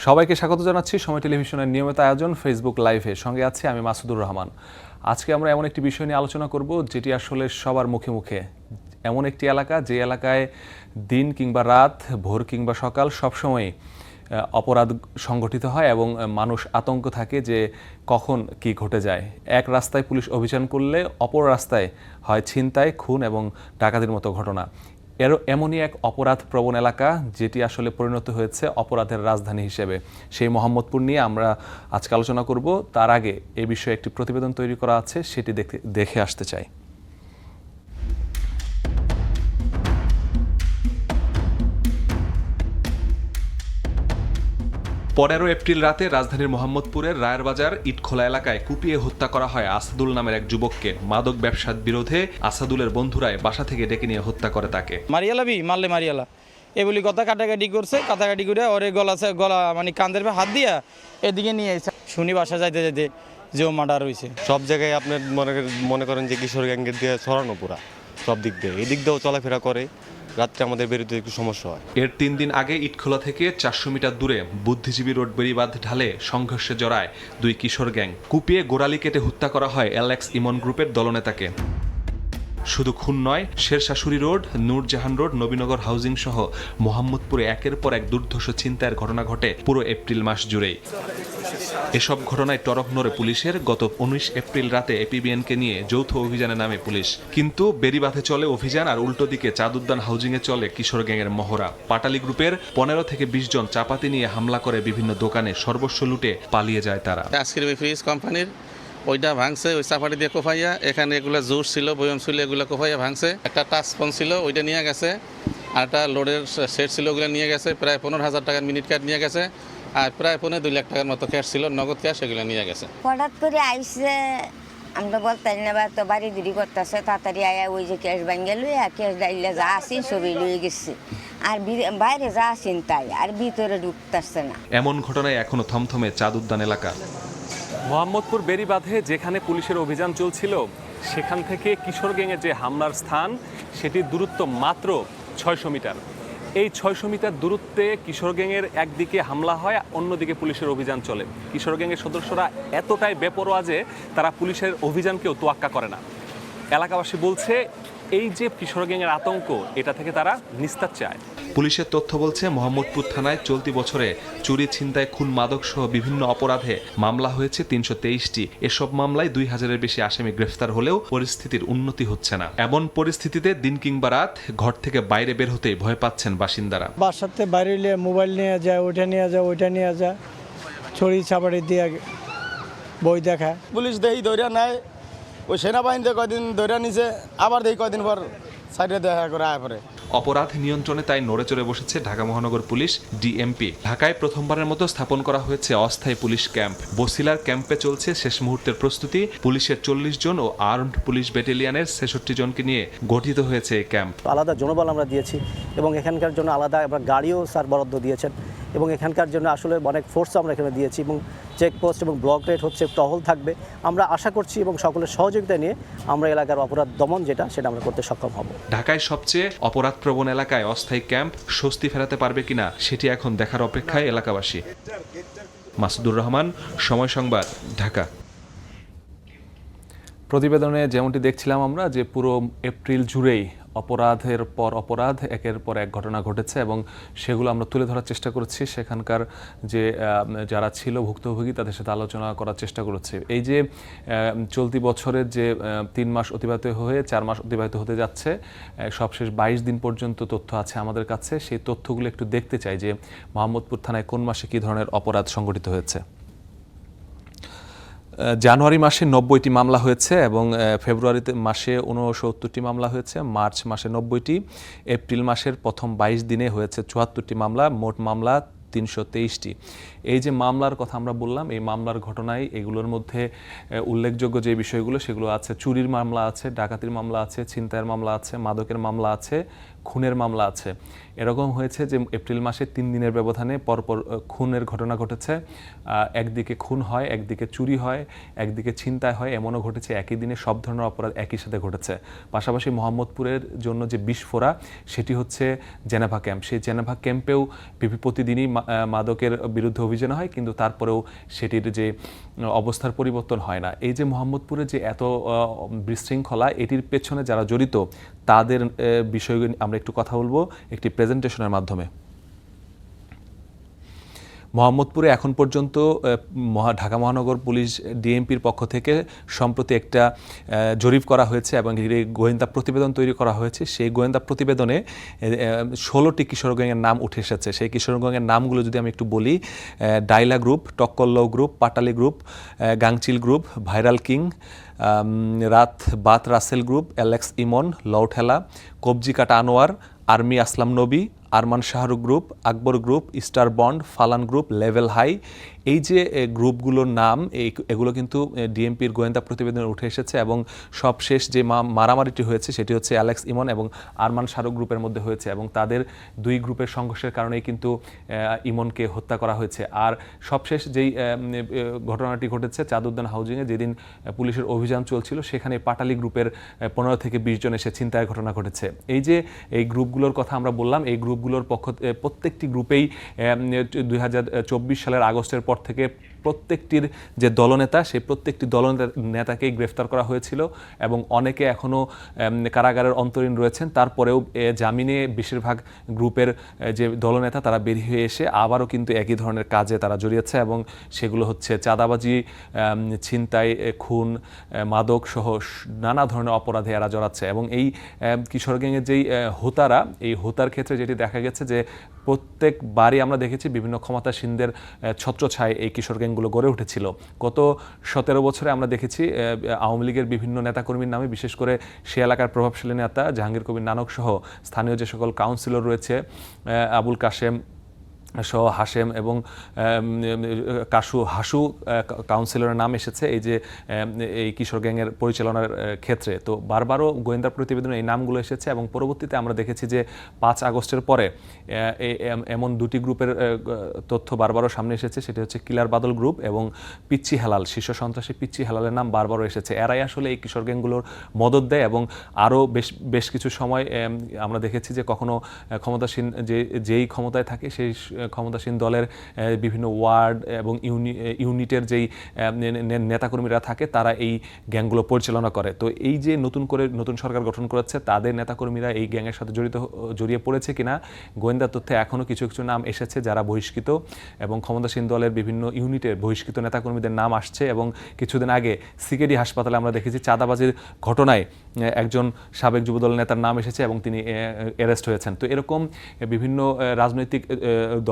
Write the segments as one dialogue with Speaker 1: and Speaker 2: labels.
Speaker 1: সবাইকে স্বাগত জানাচ্ছি সময় টেলিভিশনের নিয়মিত আয়োজন ফেসবুক লাইভে। সঙ্গে আছি আমি মাসুদুর রহমান। আজকে আমরা এমন একটি বিষয় নিয়ে আলোচনা করব যেটি আসলে সবার মুখে মুখে। এমন একটি এলাকা যে এলাকায় দিন কিংবা রাত, ভোর কিংবা সকাল সবসময় অপরাধ সংগঠিত হয় এবং মানুষ আতঙ্ক থাকে যে কখন কি ঘটে যায়। এক রাস্তায় পুলিশ অভিযান করলে অপর রাস্তায় হয় ছিনতাই, খুন এবং ডাকাতির মতো ঘটনা। এমনই এক অপরাধ প্রবণ এলাকা যেটি আসলে পরিণত হয়েছে অপরাধের রাজধানী হিসেবে। সেই মোহাম্মদপুর নিয়ে আমরা আজকে আলোচনা করব। তার আগে এই বিষয়ে একটি প্রতিবেদন তৈরি করা আছে, সেটি দেখে আসতে চাই। 15 এপ্রিল রাতে রাজধানীর মোহাম্মদপুরের রায়েরবাজার ইটখোলা এলাকায় কুপিয়ে হত্যা করা হয় আসাদুল নামের এক যুবককে। মাদক ব্যবসার বিরোধে আসাদুলের বন্ধুরাই বাসা থেকে ডেকে নিয়ে হত্যা করে তাকে।
Speaker 2: মারলে মারিয়ালা এ বলি কথা কাটাকাটি করছে, কাটাকাটি করে ওরে গলা মানে কান্দের হাত দিয়া এদিকে নিয়ে এসে শুনি বাসা যাইতে যাইতে যে ও মার্ডার হয়েছে।
Speaker 3: সব জায়গায় আপনার মনে করেন যে কিশোর গ্যাঙ্গের দিয়ে ছড়ানো পুরা সব দিক দিয়ে, এই দিক দিয়েও চলাফেরা করে। রাত্রে আমাদের বেরোতে একটু সমস্যা হয়।
Speaker 1: এর 3 দিন আগে ইটখোলা থেকে 400 মিটার দূরে বুদ্ধিজীবী রোড বেড়িবাঁধ ঢালে সংঘর্ষে জড়ায় 2 কিশোর গ্যাং। কুপিয়ে গোড়ালি কেটে হত্যা করা হয় এলএক্স ইমন গ্রুপের দলনেতাকে। শুধু খুন নয়, Sher Shah Suri road, Nurjahan road, Nabinagar housing সহ মোহাম্মদপুরে একের পর এক দুর্ধর্ষ ছিনতাইয়ের ঘটনা ঘটে পুরো এপ্রিল মাস জুড়েই। এসব ঘটনায় টরক নড়ে পুলিশের। গত 19 এপ্রিল রাতে এপিবিএনকে নিয়ে যৌথ অভিযানে নামে পুলিশ, কিন্তু বেড়িবাঁধে চলে অভিযান আর উল্টো দিকে চাঁদউদ্যান হাউজিংয়ে চলে কিশোর গ্যাংয়ের মহড়া। পাটালি গ্রুপের 15 থেকে 20 জন চাপাতি নিয়ে হামলা করে বিভিন্ন দোকানে সর্বস্ব লুটে পালিয়ে যায় তারা।
Speaker 4: আজকের ফ্রিজ কোম্পানির ওইটা ভাঙছে, ওই চাপাটি দিয়ে কোফাইয়া, এখানে এগুলো জুস ছিল, বয়ম ছিল, এগুলো কোফাইয়া ভাঙছে। একটা টাচ ফোন ছিল, ওইটা নিয়ে গেছে। আর একটা লোডের সেট ছিল, ওগুলো নিয়ে গেছে। প্রায় 15,000 টাকার মিনিট কার্ড নিয়ে গেছে। আর প্রায় 2 লাখ টাকার মতো ক্যাশ ছিল, নগদ ক্যাশ, এগুলো নিয়ে গেছে।
Speaker 5: হঠাৎ করে আইসে, আমরা বলতাম না বা তো বাড়ি দূরি করতেছে, তাড়াতাড়ি আয়া ওই যে ক্যাশ ভাঙ্গে লইয়া ক্যাশ ডাইলে যা আসি সবই লয়ে গেছে। আর বাইরে যা আসেন তাই, আর ভিতরে ঢুকতেছে না।
Speaker 1: এমন ঘটনায় এখনো থমথমে চাঁদউদ্যান এলাকা। মোহাম্মদপুর বেড়িবাঁধে যেখানে পুলিশের অভিযান চলছিল, সেখান থেকে কিশোর গ্যাংয়ের যে হামলার স্থান, সেটির দূরত্ব মাত্র 600 মিটার। এই 600 মিটার দূরত্বে কিশোর গ্যাংয়ের একদিকে হামলা হয়, অন্যদিকে পুলিশের অভিযান চলে। কিশোর গ্যাংয়ের সদস্যরা এতটাই বেপরোয়া যে তারা পুলিশের অভিযানকেও তোয়াক্কা করে না। এলাকাবাসী বলছে এই যে কিশোর গ্যাংয়ের আতঙ্ক, এটা থেকে তারা নিস্তার চায়। পুলিশের তথ্য বলছে মোহাম্মদপুর থানায় চলতি বছরে চুরি, ছিনতাই, খুন, মাদক সহ বিভিন্ন অপরাধে মামলা হয়েছে 323টি। এসব মামলায় 2000-এর বেশি আসামি গ্রেফতার হলেও পরিস্থিতির উন্নতি হচ্ছে না। এমন পরিস্থিতিতে দিন কিংবা রাত ঘর থেকে বাইরে বের হতেই ভয় পাচ্ছেন বাসিন্দারা।
Speaker 2: বাসাতে বাইরে নিয়ে মোবাইল নিয়ে যায়, ওইটা নিয়ে যায়, ওইটা নিয়ে যায়, ছড়ি ছাপাড়ি দিয়ে বই দেখায়।
Speaker 6: পুলিশ দেই ধৈর্য নেয়, ওই সেনাবাহিনীতে কয়দিন ধৈর্য নিছে, আবার দেই কয়দিন পর সাইডে দেখা করে আয় পরে।
Speaker 1: অপরাধ নিয়ন্ত্রণে তাই নড়ে চড়ে বসেছে ঢাকা মহানগর পুলিশ, ডিএমপি। ঢাকায় প্রথমবারের মতো স্থাপন করা হয়েছে অস্থায়ী পুলিশ ক্যাম্প। বসিলার ক্যাম্পে চলছে শেষ মুহূর্তের প্রস্তুতি। পুলিশের 40 জন ও আর্মড পুলিশ ব্যাটালিয়নের 66 জনকে নিয়ে গঠিত হয়েছে এই ক্যাম্প।
Speaker 7: আলাদা জনবল আমরা দিয়েছি এবং এখানকার জন্য আলাদা আমরা গাড়িও স্যার বরাদ্দ দিয়েছেন এবং এখানকার জন্য আসলে অনেক ফোর্সও আমরা এখানে দিয়েছি এবং চেকপোস্ট এবং ব্লক রেট হচ্ছে, টহল থাকবে। আমরা আশা করছি এবং সকলের সহযোগিতা নিয়ে আমরা এলাকার অপরাধ দমন সেটা আমরা করতে সক্ষম হব।
Speaker 1: ঢাকায় সবচেয়ে অপরাধ প্রবণ এলাকায় অস্থায়ী ক্যাম্প স্বস্তি ফেরাতে পারবে কিনা সেটি এখন দেখার অপেক্ষায় এলাকাবাসী। মাসুদুর রহমান, সময় সংবাদ, ঢাকা। প্রতিবেদনে যেমনটি দেখছিলাম আমরা যে পুরো এপ্রিল জুড়েই অপরাধের পর অপরাধ, একের পর এক ঘটনা ঘটেছে এবং সেগুলো আমরা তুলে ধরার চেষ্টা করেছি। সেখানকার যে যারা ছিল ভুক্তভোগী তাদের সাথে আলোচনা করার চেষ্টা করেছি। এই যে চলতি বছরের যে 3 মাস অতিবাহিত হয়ে 4 মাস অতিবাহিত হতে যাচ্ছে, সবশেষ 22 দিন পর্যন্ত তথ্য আছে আমাদের কাছে। সেই তথ্যগুলো একটু দেখতে চাই যে মোহাম্মদপুর থানায় কোন মাসে কী ধরনের অপরাধ সংঘটিত হয়েছে। জানুয়ারি মাসে 90টি মামলা হয়েছে এবং ফেব্রুয়ারিতে মাসে 69টি মামলা হয়েছে, মার্চ মাসে 90টি, এপ্রিল মাসের প্রথম 22 দিনে হয়েছে 74টি মামলা, মোট মামলা 323টি। এই যে মামলার কথা আমরা বললাম, এই মামলার ঘটনায় এগুলোর মধ্যে উল্লেখযোগ্য যে বিষয়গুলো সেগুলো আছে, চুরির মামলা আছে, ডাকাতির মামলা আছে, ছিনতাইয়ের মামলা আছে, মাদকের মামলা আছে, খুনের মামলা আছে। এরকম হয়েছে যে এপ্রিল মাসে 3 দিনের ব্যবধানে পরপর খুনের ঘটনা ঘটেছে। একদিকে খুন হয়, একদিকে চুরি হয়, একদিকে ছিনতাই হয়, এমনও ঘটেছে একই দিনে সব ধরনের অপরাধ একই সাথে ঘটেছে। পাশাপাশি মোহাম্মদপুরের জন্য যে বিস্ফোরা, সেটি হচ্ছে জেনেভা ক্যাম্প। সেই জেনেভা ক্যাম্পেও প্রতিদিনই মাদকের বিরুদ্ধে অভিযান হয়, কিন্তু তারপরেও সেটির যে অবস্থার পরিবর্তন হয় না। এই যে মোহাম্মদপুরে যে এত বিশৃঙ্খলা, এটির পেছনে যারা জড়িত তাদের বিষয়ে আমরা একটু কথা বলবো একটি প্রেজেন্টেশনের মাধ্যমে। মোহাম্মদপুরে এখন পর্যন্ত ঢাকা মহানগর পুলিশ ডিএমপির পক্ষ থেকে সম্প্রতি একটা জরিপ করা হয়েছে এবং গোয়েন্দা প্রতিবেদন তৈরি করা হয়েছে। সেই গোয়েন্দা প্রতিবেদনে 16টি কিশোর গ্যাংয়ের নাম উঠে এসেছে। সেই কিশোর গ্যাংয়ের নামগুলো যদি আমি একটু বলি: ডাইলা গ্রুপ, টক্কল্লৌ group, Patali group, Gangchil group, viral king, বাত রাসেল গ্রুপ, অ্যালেক্স ইমন, লৌঠেলা, কবজি কাটা Anwar, army Aslam Nabi, Arman Shahrukh group, Akbar group, star bond, Falan group, level high. এই যে গ্রুপগুলোর নাম, এগুলো কিন্তু ডিএমপির গোয়েন্দা প্রতিবেদনে উঠে এসেছে এবং সবশেষ যে মারামারিটি হয়েছে সেটি হচ্ছে অ্যালেক্স ইমন এবং আরমান শাহরুখ গ্রুপের মধ্যে হয়েছে এবং তাদের দুই গ্রুপের সংঘর্ষের কারণেই কিন্তু ইমনকে হত্যা করা হয়েছে। আর সবশেষ যেই ঘটনাটি ঘটেছে চাঁদউদ্দিন হাউজিংয়ে, যেদিন পুলিশের অভিযান চলছিল, সেখানে পাটালি গ্রুপের 15 থেকে 20 জন এসে ছিনতাইয়ের ঘটনা ঘটেছে। এই যে এই গ্রুপগুলোর কথা আমরা বললাম, এই গ্রুপগুলোর প্রত্যেকটি গ্রুপেই 2024 সালের আগস্টের পর থেকে প্রত্যেকটির যে দলনেতা, সেই প্রত্যেকটি দলনেতাকেই গ্রেফতার করা হয়েছিল এবং অনেকে এখনও কারাগারের অন্তরীণ রয়েছেন। তারপরেও জামিনে বেশিরভাগ গ্রুপের যে দলনেতা তারা বেরিয়ে হয়ে এসে আবারও কিন্তু একই ধরনের কাজে তারা জড়িয়েছে এবং সেগুলো হচ্ছে চাঁদাবাজি, ছিনতাই, খুন, মাদক সহ নানা ধরনের অপরাধে এরা জড়াচ্ছে। এবং এই কিশোর গ্যাংয়ের যেই হোতারা, এই হোতার ক্ষেত্রে যেটি দেখা গেছে যে প্রত্যেকবারই আমরা দেখেছি বিভিন্ন ক্ষমতাসীনদের ছত্রছায়ায় এই কিশোর গ্যাংগুলো গড়ে উঠেছিল। গত 17 বছরে আমরা দেখেছি আওয়ামী লীগের বিভিন্ন নেতাকর্মীর নামে, বিশেষ করে সে এলাকার প্রভাবশালী নেতা জাহাঙ্গীর কবির নানক সহ স্থানীয় যে সকল কাউন্সিলর রয়েছে, আবুল কাশেম সহ হাশেম এবং হাসু কাউন্সিলরের নাম এসেছে এই কিশোর গ্যাংয়ের পরিচালনার ক্ষেত্রে। তো বারবারও গোয়েন্দা প্রতিবেদনে এই নামগুলো এসেছে এবং পরবর্তীতে আমরা দেখেছি যে 5 আগস্টের পরে এমন দুটি গ্রুপের তথ্য বারবারও সামনে এসেছে। সেটি হচ্ছে কিলার বাদল গ্রুপ এবং পিচ্চি হেলাল, শীর্ষ সন্ত্রাসী পিচ্চি হেলালের নাম বারবারও এসেছে। এরাই আসলে এই কিশোর গ্যাংগুলোর মদত দেয় এবং আরও বেশ কিছু সময় আমরা দেখেছি যে কখনো ক্ষমতাসীন যেই ক্ষমতায় থাকে সেই ক্ষমতাসীন দলের বিভিন্ন ওয়ার্ড এবং ইউনিটের যেই নেতাকর্মীরা থাকে তারা এই গ্যাংগুলো পরিচালনা করে। তো এই যে নতুন সরকার গঠন করেছে, তাদের নেতাকর্মীরা এই গ্যাংয়ের সাথে জড়িয়ে পড়েছে কিনা গোয়েন্দা তথ্যে এখনও কিছু নাম এসেছে যারা বহিষ্কৃত এবং ক্ষমতাসীন দলের বিভিন্ন ইউনিটের বহিষ্কৃত নেতাকর্মীদের নাম আসছে। এবং কিছুদিন আগে সিকেডি হাসপাতালে আমরা দেখেছি চাঁদাবাজির ঘটনায় একজন সাবেক যুবদল নেতার নাম এসেছে এবং তিনি অ্যারেস্ট হয়েছেন। তো এরকম বিভিন্ন রাজনৈতিক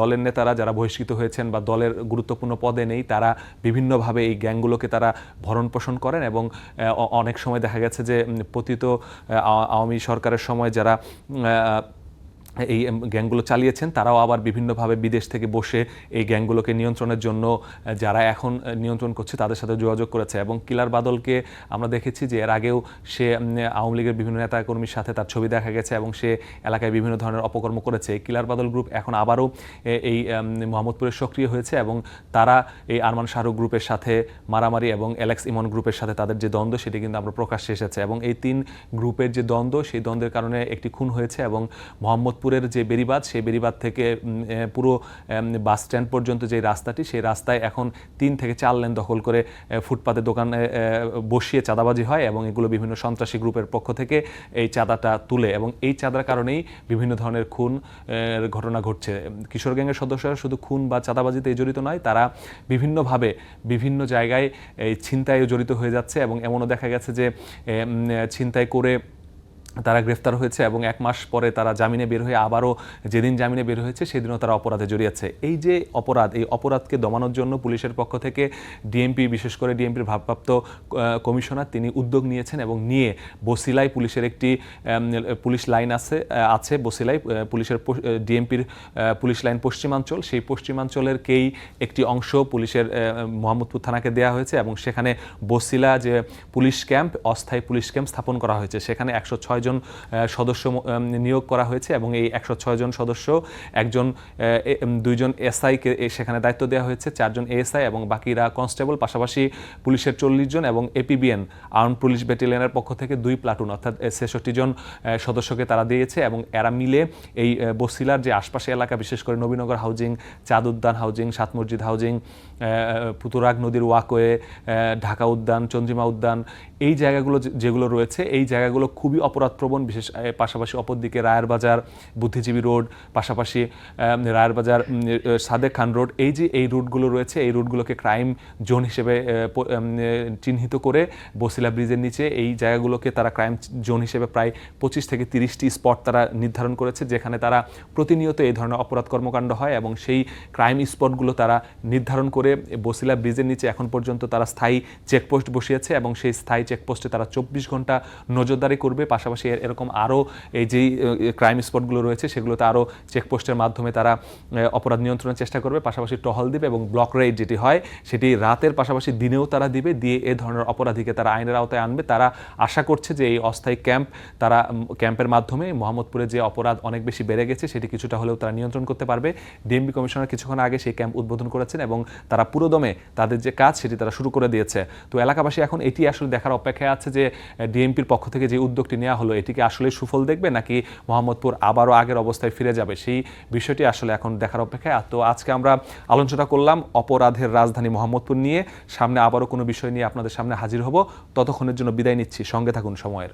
Speaker 1: দলের নেতারা যারা বহিষ্কৃত হয়েছেন বা দলের গুরুত্বপূর্ণ পদে নেই, তারা বিভিন্নভাবে এই গ্যাংগুলোকে তারা ভরণ পোষণ করেন এবং অনেক সময় দেখা গেছে যে পতিত আওয়ামী সরকারের সময় যারা এই গ্যাংগুলো চালিয়েছেন তারাও আবার বিভিন্নভাবে বিদেশ থেকে বসে এই গ্যাংগুলোকে নিয়ন্ত্রণের জন্য যারা এখন নিয়ন্ত্রণ করছে তাদের সাথে যোগাযোগ করেছে। এবং কিলার বাদলকে আমরা দেখেছি যে এর আগেও সে আওয়ামী লীগের বিভিন্ন নেতাকর্মীর সাথে তার ছবি দেখা গেছে এবং সে এলাকায় বিভিন্ন ধরনের অপকর্ম করেছে। কিলার বাদল গ্রুপ এখন আবারও এই মোহাম্মদপুরে সক্রিয় হয়েছে এবং তারা এই আরমান শাহরুখ গ্রুপের সাথে মারামারি এবং অ্যালেক্স ইমন গ্রুপের সাথে তাদের যে দ্বন্দ্ব সেটি কিন্তু আমরা প্রকাশ্যে এসেছে। এবং এই 3 গ্রুপের যে দ্বন্দ্ব, সেই দ্বন্দ্বের কারণে একটি খুন হয়েছে এবং মোহাম্মদপুরের যে বেরিবাঁধ, সেই বেরিবাঁধ থেকে পুরো বাস স্ট্যান্ড পর্যন্ত যে রাস্তাটি, সেই রাস্তায় এখন 3 থেকে 4 লেন দখল করে ফুটপাতে দোকানে বসিয়ে চাঁদাবাজি হয় এবং এগুলো বিভিন্ন সন্ত্রাসী গ্রুপের পক্ষ থেকে এই চাঁদাটা তুলে এবং এই চাঁদার কারণেই বিভিন্ন ধরনের খুন ঘটনা ঘটছে। কিশোর গ্যাংয়ের সদস্যরা শুধু খুন বা চাঁদাবাজিতে জড়িত নয়, তারা বিভিন্নভাবে বিভিন্ন জায়গায় এই ছিনতাইয়ে জড়িত হয়ে যাচ্ছে এবং এমনও দেখা গেছে যে ছিনতাই করে তারা গ্রেফতার হয়েছে এবং 1 মাস পরে তারা জামিনে বের হয়ে আবারও যেদিন জামিনে বের হয়েছে সেদিনও তারা অপরাধে জড়িয়েছে। এই যে এই অপরাধকে দমানোর জন্য পুলিশের পক্ষ থেকে ডিএমপি, বিশেষ করে ডিএমপির ভারপ্রাপ্ত কমিশনার, তিনি উদ্যোগ নিয়েছেন এবং নিয়ে বসিলায় পুলিশের একটি পুলিশ লাইন আছে বসিলায় পুলিশের ডিএমপির পুলিশ লাইন পশ্চিমাঞ্চল, সেই পশ্চিমাঞ্চলেরকেই একটি অংশ পুলিশের মোহাম্মদপুর থানাকে দেওয়া হয়েছে এবং সেখানে বসিলা যে পুলিশ ক্যাম্প, অস্থায়ী পুলিশ ক্যাম্প স্থাপন করা হয়েছে। সেখানে 106 জন সদস্য নিয়োগ করা হয়েছে এবং এই 106 জন সদস্য দুইজন এসআইকে সেখানে দায়িত্ব দেওয়া হয়েছে, 4 জন এএসআই এবং বাকিরা কনস্টেবল, পাশাপাশি পুলিশের 40 জন এবং এপিবিএন আর্মড পুলিশ ব্যাটালিয়নের পক্ষ থেকে 2 প্লাটুন অর্থাৎ 66 জন সদস্যকে তারা দিয়েছে এবং এরা মিলে এই বসিলার যে আশপাশে এলাকা, বিশেষ করে নবীনগর হাউজিং, চাঁদ উদ্যান হাউজিং, সাত মসজিদ হাউজিং, পুতুরাগ নদীর ওয়াকওয়ে, ঢাকা উদ্যান, চন্দ্রিমা উদ্যান, এই জায়গাগুলো যেগুলো রয়েছে এই জায়গাগুলো খুবই অপরাধপ্রবণ, পাশাপাশি অপরদিকে রায়ের বাজার, বুদ্ধিজীবী রোড, পাশাপাশি রায়ের বাজার, সাদেক খান রোড, এই রুটগুলো রয়েছে, এই রুটগুলোকে ক্রাইম জোন হিসেবে চিহ্নিত করে বসিলা ব্রিজের নিচে এই জায়গাগুলোকে তারা ক্রাইম জোন হিসেবে প্রায় 25 থেকে 30টি স্পট তারা নির্ধারণ করেছে, যেখানে তারা প্রতিনিয়ত এই ধরনের অপরাধ কর্মকাণ্ড হয় এবং সেই ক্রাইম স্পটগুলো তারা নির্ধারণ করে বসিলা ব্রিজের নিচে এখন পর্যন্ত তারা স্থায়ী চেকপোস্ট বসিয়েছে এবং সেই স্থায়ী চেকপোস্টে তারা 24 ঘন্টা নজরদারি করবে। পাশাপাশি এরকম আরও এই যেই ক্রাইম স্পটগুলো রয়েছে সেগুলোতে আরও চেকপোস্টের মাধ্যমে তারা অপরাধ নিয়ন্ত্রণের চেষ্টা করবে, পাশাপাশি টহল দিবে এবং ব্লক রেড যেটি হয় সেটি রাতের পাশাপাশি দিনেও তারা দিবে, দিয়ে এ ধরনের অপরাধীকে তারা আইনের আওতায় আনবে। তারা আশা করছে যে এই অস্থায়ী ক্যাম্পের মাধ্যমে মোহাম্মদপুরে যে অপরাধ অনেক বেশি বেড়ে গেছে সেটি কিছুটা হলেও তারা নিয়ন্ত্রণ করতে পারবে। ডিএমপি কমিশনার কিছুক্ষণ আগে সেই ক্যাম্প উদ্বোধন করেছেন এবং তারা পুরোদমে তাদের যে কাজ সেটি তারা শুরু করে দিয়েছে। তো এলাকাবাসী এখন এটি আসলে দেখার অপেক্ষায় আছে যে ডিএমপির পক্ষ থেকে যে উদ্যোগটি নেওয়া হলো এটিকে আসলে সুফল দেখবে নাকি মোহাম্মদপুর আবারও আগের অবস্থায় ফিরে যাবে, সেই বিষয়টি আসলে এখন দেখার অপেক্ষায়। তো আজকে আমরা আলোচনা করলাম অপরাধের রাজধানী মোহাম্মদপুর নিয়ে। সামনে আবারও কোনো বিষয় নিয়ে আপনাদের সামনে হাজির হব, ততক্ষণের জন্য বিদায় নিচ্ছি। সঙ্গে থাকুন সময়ের।